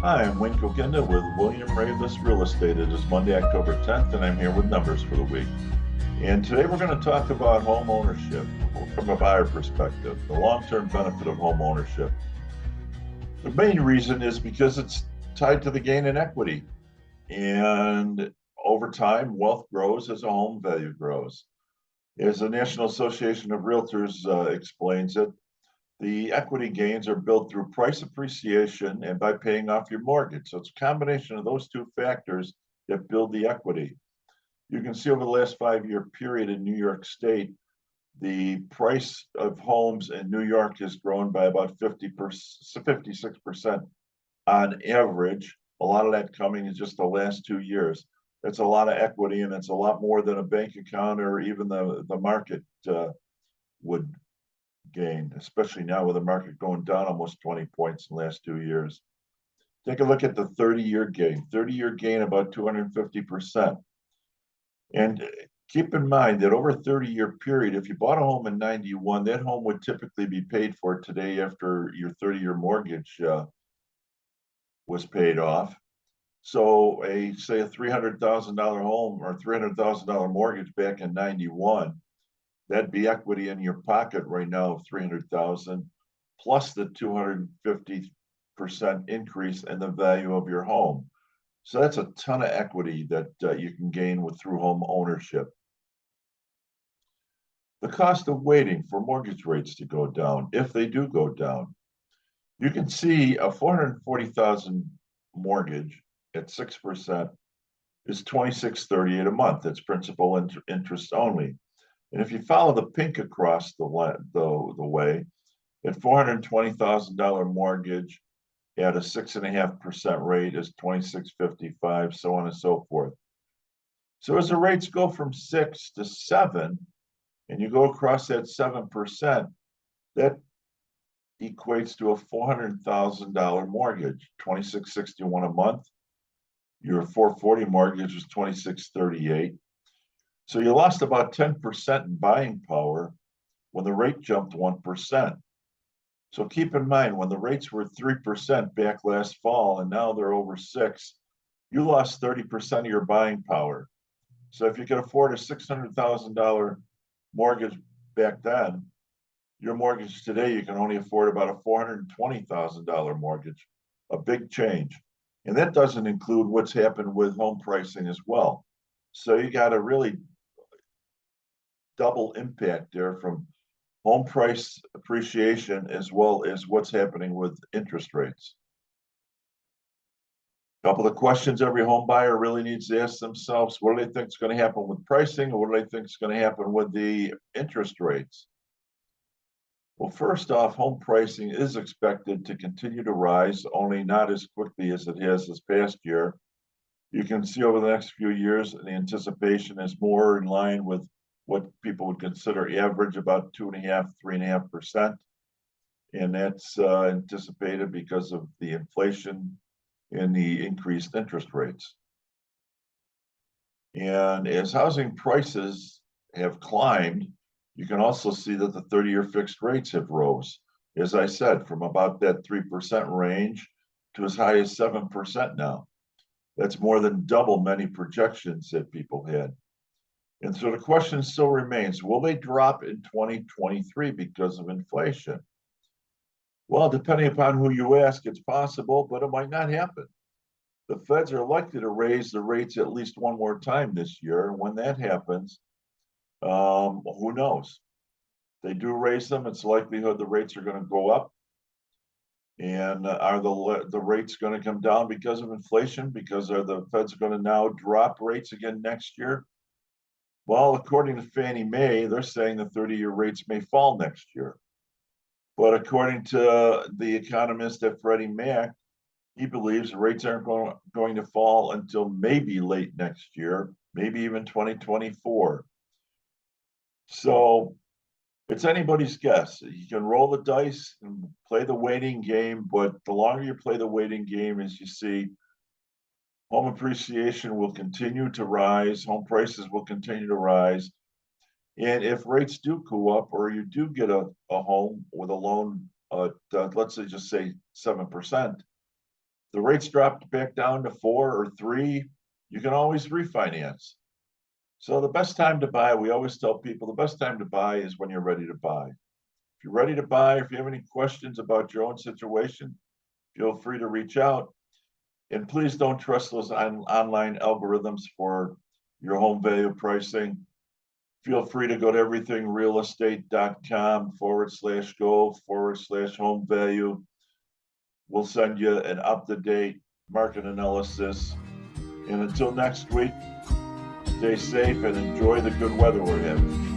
Hi, I'm Wayne Kokinda with William Ravis Real Estate. It is Monday, October 10th, and I'm here with numbers for the week. And today we're going to talk about home ownership from a buyer perspective, the long-term benefit of home ownership. The main reason is because it's tied to the gain in equity. And over time, wealth grows as a home value grows. As the National Association of Realtors explains it, the equity gains are built through price appreciation and by paying off your mortgage. So it's a combination of those two factors that build the equity. You can see over the last 5 year period in New York State, the price of homes in New York has grown by about 56% on average. A lot of that coming in just the last 2 years. It's a lot of equity, and it's a lot more than a bank account or even the market would gain, especially now with the market going down almost 20 points in the last 2 years. Take a look at the 30-year gain. 30-year gain about 250%. And keep in mind that over a 30-year period, if you bought a home in 91, that home would typically be paid for today after your 30-year mortgage was paid off. So say a $300,000 home or $300,000 mortgage back in 91, that'd be equity in your pocket right now of 300,000 plus the 250% increase in the value of your home. So that's a ton of equity that you can gain through home ownership. The cost of waiting for mortgage rates to go down, if they do go down, you can see a 440,000 mortgage at 6% is 2638 a month. It's principal and interest only. And if you follow the pink across the way, at $420,000 mortgage at a 6.5% rate is 2655, so on and so forth. So as the rates go from 6 to 7, and you go across that 7%, that equates to a $400,000 mortgage, 2661 a month. Your 440 mortgage was 2638. So you lost about 10% in buying power when the rate jumped 1%. So keep in mind, when the rates were 3% back last fall and now they're over 6, you lost 30% of your buying power. So if you could afford a $600,000 mortgage back then, your mortgage today, you can only afford about a $420,000 mortgage, a big change. And that doesn't include what's happened with home pricing as well. So you got a really double impact there from home price appreciation as well as what's happening with interest rates. A couple of questions every home buyer really needs to ask themselves: what do they think is going to happen with pricing, or what do they think is going to happen with the interest rates? Well, first off, home pricing is expected to continue to rise, only not as quickly as it has this past year. You can see over the next few years, the anticipation is more in line with what people would consider average, about 2.5%, 3.5%. And that's anticipated because of the inflation and the increased interest rates. And as housing prices have climbed, you can also see that the 30-year fixed rates have rose, as I said, from about that 3% range to as high as 7% now. That's more than double many projections that people had. And so the question still remains, will they drop in 2023 because of inflation? Well, depending upon who you ask, it's possible, but it might not happen. The Feds are likely to raise the rates at least one more time this year. And when that happens, who knows? They do raise them, it's likelihood the rates are going to go up. And are the rates going to come down because of inflation? Because are the Feds going to now drop rates again next year? Well, according to Fannie Mae, they're saying the 30-year rates may fall next year. But according to the economist at Freddie Mac, he believes the rates aren't going to fall until maybe late next year, maybe even 2024. So it's anybody's guess. You can roll the dice and play the waiting game, but the longer you play the waiting game, as you see, home appreciation will continue to rise, home prices will continue to rise. And if rates do go up, or you do get a home with a loan, let's say just say 7%, The rates dropped back down to 4 or 3, you can always refinance. So the best time to buy, we always tell people the best time to buy is when you're ready to buy. If you're ready to buy, if you have any questions about your own situation, feel free to reach out. And please don't trust those online algorithms for your home value pricing. Feel free to go to everythingrealestate.com/go/home value. We'll send you an up-to-date market analysis. And until next week, stay safe and enjoy the good weather we're having.